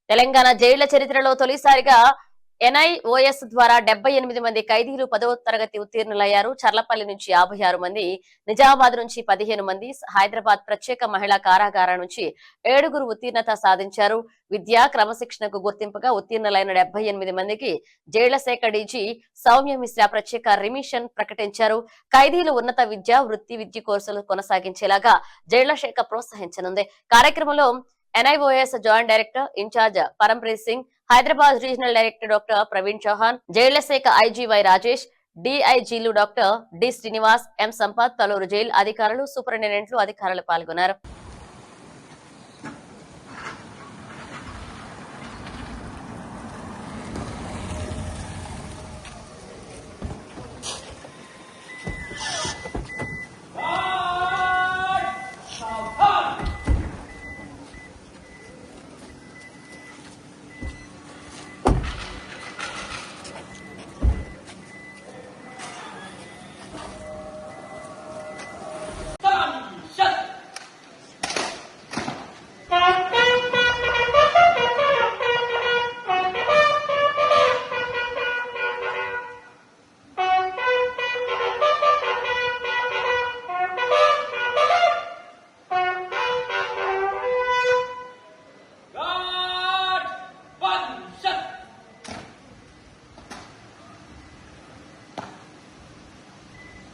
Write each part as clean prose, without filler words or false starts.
తెలంగాణ జైళ్ల చరిత్రలో తొలిసారిగా ఎన్ఐఓఎస్ ద్వారా 78 మంది ఖైదీలు 10వ తరగతి ఉత్తీర్ణులయ్యారు. చర్లపల్లి నుంచి 56 మంది, నిజామాబాద్ నుంచి 15 మంది, హైదరాబాద్ ప్రత్యేక మహిళా కారాగారం నుంచి 7 ఉత్తీర్ణత సాధించారు. విద్యా క్రమశిక్షణకు గుర్తింపుగా ఉత్తీర్ణులైన 78 మందికి జైళ్ల శాఖ డీజీ సౌమ్య మిశ్రా ప్రత్యేక రిమిషన్ ప్రకటించారు. ఖైదీలు ఉన్నత విద్య, వృత్తి విద్య కోర్సులు కొనసాగించేలాగా జైళ్ల శాఖ ప్రోత్సహించనుంది. కార్యక్రమంలో NIOS joint director incharge Paramprit Singh, Hyderabad regional director doctor Praveen Chauhan, జైళ్ల శాఖ ఐజీవై రాజేష్, డిఐజీలు doctor D Srinivas, M Sampath, Taluru jail అధికారులు, సూపరింటెండెంట్లు, అధికారులు పాల్గొన్నారు.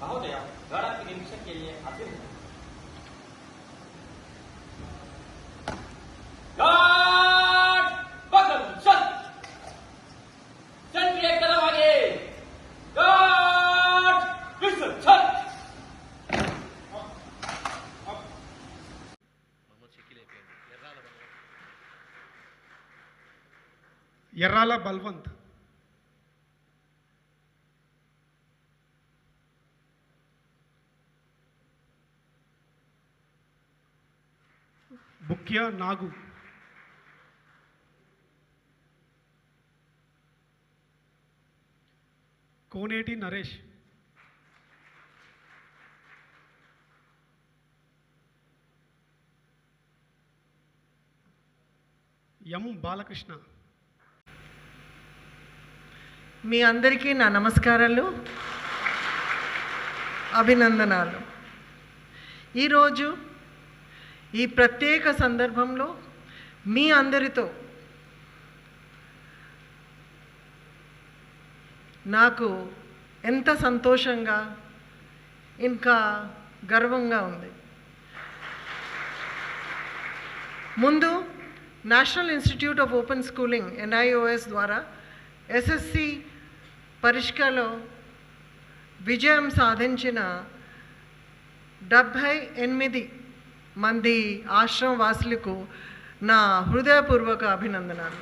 महोदय, गणक निरीक्षण के लिए हाजिर है। गार्ड बगल चल, सेंट्री एक कदम आगे, गार्ड विसल चल। ఎర్రాల బల్వంత్, బుక్యా నాగు, కోనేటి నరేష్, ఎం బాలకృష్ణ. మీ అందరికీ నా నమస్కారాలు, అభినందనాలు. ఈరోజు ఈ ప్రత్యేక సందర్భంలో మీ అందరితో నాకు ఎంత సంతోషంగా ఇంకా గర్వంగా ఉంది. ముందు national institute of open schooling NIOS ద్వారా ఎస్ఎస్సి పరీక్షలో విజయం సాధించిన 78 మంది ఆశ్రమ వాసులకు నా హృదయపూర్వక అభినందనాలు.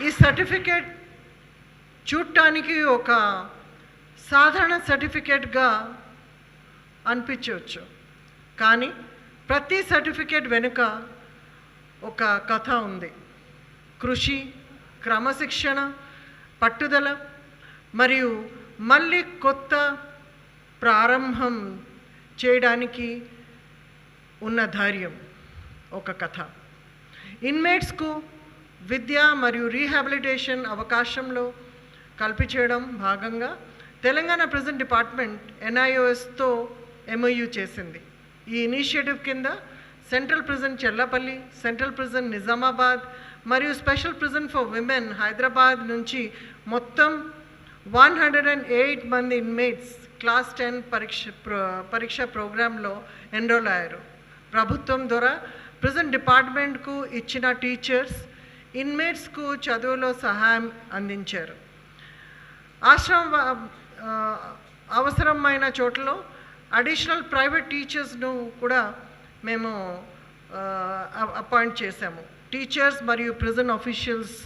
ఈ సర్టిఫికేట్ చూడటానికి ఒక సాధారణ సర్టిఫికేట్గా అనిపించవచ్చు, కానీ ప్రతి సర్టిఫికేట్ వెనుక ఒక కథ ఉంది. కృషి, క్రమశిక్షణ, పట్టుదల మరియు మళ్ళీ కొత్త ప్రారంభం చేయడానికి ఉన్న ధైర్యం ఒక కథ. ఇన్మేట్స్కు విద్య మరియు రీహాబిలిటేషన్ అవకాశంలో కల్పించడం భాగంగా తెలంగాణ ప్రిజన్ డిపార్ట్మెంట్ ఎన్ఐఓఎస్తో ఎంఓయూ చేసింది. ఈ ఇనిషియేటివ్ కింద central prison Cherlapalli, central prison Nizamabad మరియు special prison for women Hyderabad నుంచి మొత్తం 108 మంది ఇన్మేట్స్ క్లాస్ 10 పరీక్ష ప్రోగ్రాంలో ఎన్రోల్ అయ్యారు. ప్రభుత్వం ద్వారా ప్రిజన్ డిపార్ట్మెంట్కు ఇచ్చిన టీచర్స్ ఇన్మేట్స్కు చదువులో సహాయం అందించారు. ఆశ్రమ అవసరమైన చోట్లలో అడిషనల్ ప్రైవేట్ టీచర్స్ను కూడా మేము అపాయింట్ చేశాము. టీచర్స్ మరియు ప్రిజన్ ఆఫీషియల్స్